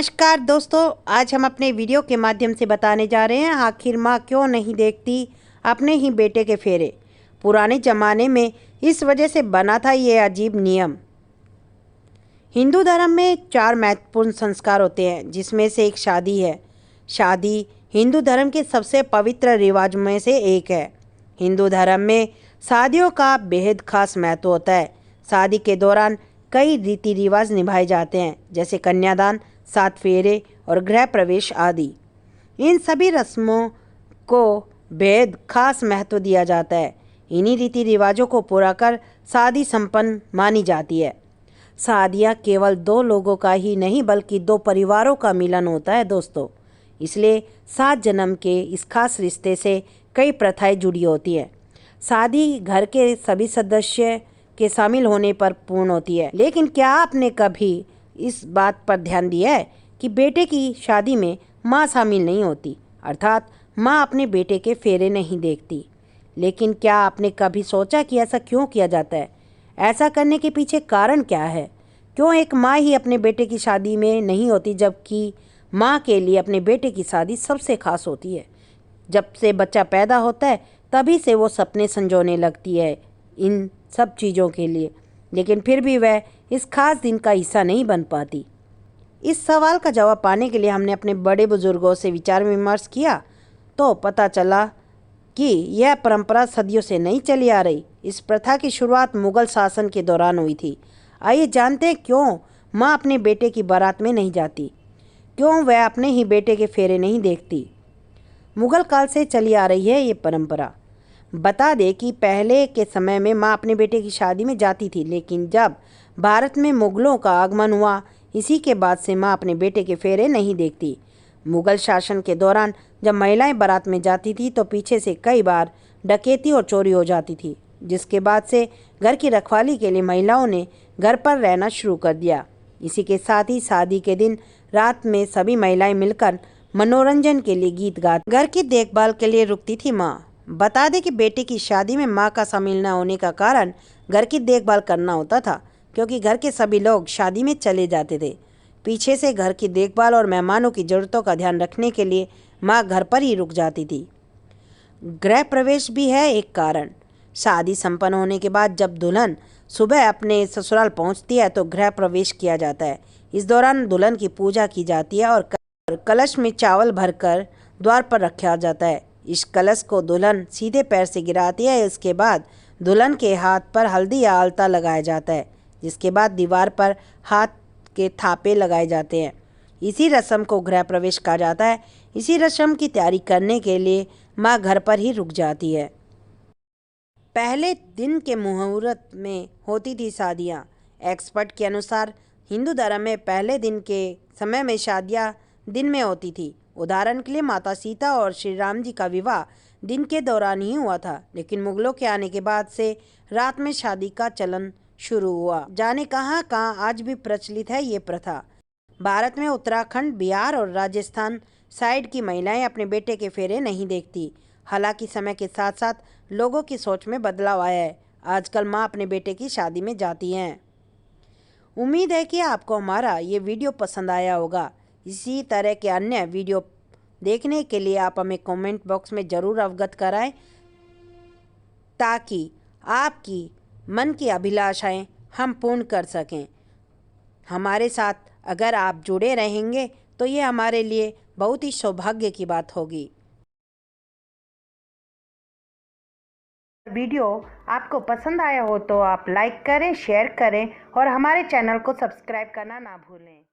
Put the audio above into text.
नमस्कार दोस्तों, आज हम अपने वीडियो के माध्यम से बताने जा रहे हैं आखिर माँ क्यों नहीं देखती अपने ही बेटे के फेरे। पुराने ज़माने में इस वजह से बना था ये अजीब नियम। हिंदू धर्म में 4 महत्वपूर्ण संस्कार होते हैं, जिसमें से एक शादी है। शादी हिंदू धर्म के सबसे पवित्र रिवाज में से एक है। हिंदू धर्म में शादियों का बेहद खास महत्व होता है। शादी के दौरान कई रीति रिवाज निभाए जाते हैं, जैसे कन्यादान, 7 फेरे और गृह प्रवेश आदि। इन सभी रस्मों को बेहद खास महत्व दिया जाता है। इन्हीं रीति रिवाजों को पूरा कर शादी संपन्न मानी जाती है। शादियाँ केवल 2 लोगों का ही नहीं बल्कि 2 परिवारों का मिलन होता है दोस्तों। इसलिए 7 जन्म के इस खास रिश्ते से कई प्रथाएं जुड़ी होती हैं। शादी घर के सभी सदस्य के शामिल होने पर पूर्ण होती है। लेकिन क्या आपने कभी इस बात पर ध्यान दिया है कि बेटे की शादी में माँ शामिल नहीं होती, अर्थात माँ अपने बेटे के फेरे नहीं देखती। लेकिन क्या आपने कभी सोचा कि ऐसा क्यों किया जाता है? ऐसा करने के पीछे कारण क्या है? क्यों एक माँ ही अपने बेटे की शादी में नहीं होती, जबकि माँ के लिए अपने बेटे की शादी सबसे खास होती है? जब से बच्चा पैदा होता है तभी से वो सपने संजोने लगती है इन सब चीज़ों के लिए, लेकिन फिर भी वह इस खास दिन का हिस्सा नहीं बन पाती। इस सवाल का जवाब पाने के लिए हमने अपने बड़े बुजुर्गों से विचार विमर्श किया तो पता चला कि यह परंपरा सदियों से नहीं चली आ रही। इस प्रथा की शुरुआत मुगल शासन के दौरान हुई थी। आइए जानते हैं क्यों माँ अपने बेटे की बारात में नहीं जाती, क्यों वह अपने ही बेटे के फेरे नहीं देखती। मुगल काल से चली आ रही है ये परंपरा। बता दें कि पहले के समय में माँ अपने बेटे की शादी में जाती थी, लेकिन जब भारत में मुगलों का आगमन हुआ, इसी के बाद से माँ अपने बेटे के फेरे नहीं देखती। मुगल शासन के दौरान जब महिलाएं बारात में जाती थी तो पीछे से कई बार डकैती और चोरी हो जाती थी, जिसके बाद से घर की रखवाली के लिए महिलाओं ने घर पर रहना शुरू कर दिया। इसी के साथ ही शादी के दिन रात में सभी महिलाएं मिलकर मनोरंजन के लिए गीत गाती, घर की देखभाल के लिए रुकती थी माँ। बता दें कि बेटे की शादी में माँ का शामिल न होने का कारण घर की देखभाल करना होता था, क्योंकि घर के सभी लोग शादी में चले जाते थे। पीछे से घर की देखभाल और मेहमानों की ज़रूरतों का ध्यान रखने के लिए माँ घर पर ही रुक जाती थी। गृह प्रवेश भी है एक कारण। शादी संपन्न होने के बाद जब दुल्हन सुबह अपने ससुराल पहुंचती है तो गृह प्रवेश किया जाता है। इस दौरान दुल्हन की पूजा की जाती है और कलश में चावल भरकर द्वार पर रखा जाता है। इस कलश को दुल्हन सीधे पैर से गिराती है। इसके बाद दुल्हन के हाथ पर हल्दी या आलता लगाया जाता है, जिसके बाद दीवार पर हाथ के थापे लगाए जाते हैं। इसी रस्म को गृह प्रवेश कहा जाता है। इसी रस्म की तैयारी करने के लिए माँ घर पर ही रुक जाती है। पहले दिन के मुहूर्त में होती थी शादियाँ। एक्सपर्ट के अनुसार हिंदू धर्म में पहले दिन के समय में शादियाँ दिन में होती थी। उदाहरण के लिए माता सीता और श्री राम जी का विवाह दिन के दौरान ही हुआ था, लेकिन मुगलों के आने के बाद से रात में शादी का चलन शुरू हुआ। जाने कहाँ कहाँ आज भी प्रचलित है ये प्रथा। भारत में उत्तराखंड, बिहार और राजस्थान साइड की महिलाएं अपने बेटे के फेरे नहीं देखती। हालांकि समय के साथ साथ लोगों की सोच में बदलाव आया है। आजकल माँ अपने बेटे की शादी में जाती हैं। उम्मीद है कि आपको हमारा ये वीडियो पसंद आया होगा। इसी तरह के अन्य वीडियो देखने के लिए आप हमें कमेंट बॉक्स में ज़रूर अवगत कराएं, ताकि आपकी मन की अभिलाषाएं हम पूर्ण कर सकें। हमारे साथ अगर आप जुड़े रहेंगे तो ये हमारे लिए बहुत ही सौभाग्य की बात होगी। वीडियो आपको पसंद आया हो तो आप लाइक करें, शेयर करें और हमारे चैनल को सब्सक्राइब करना ना भूलें।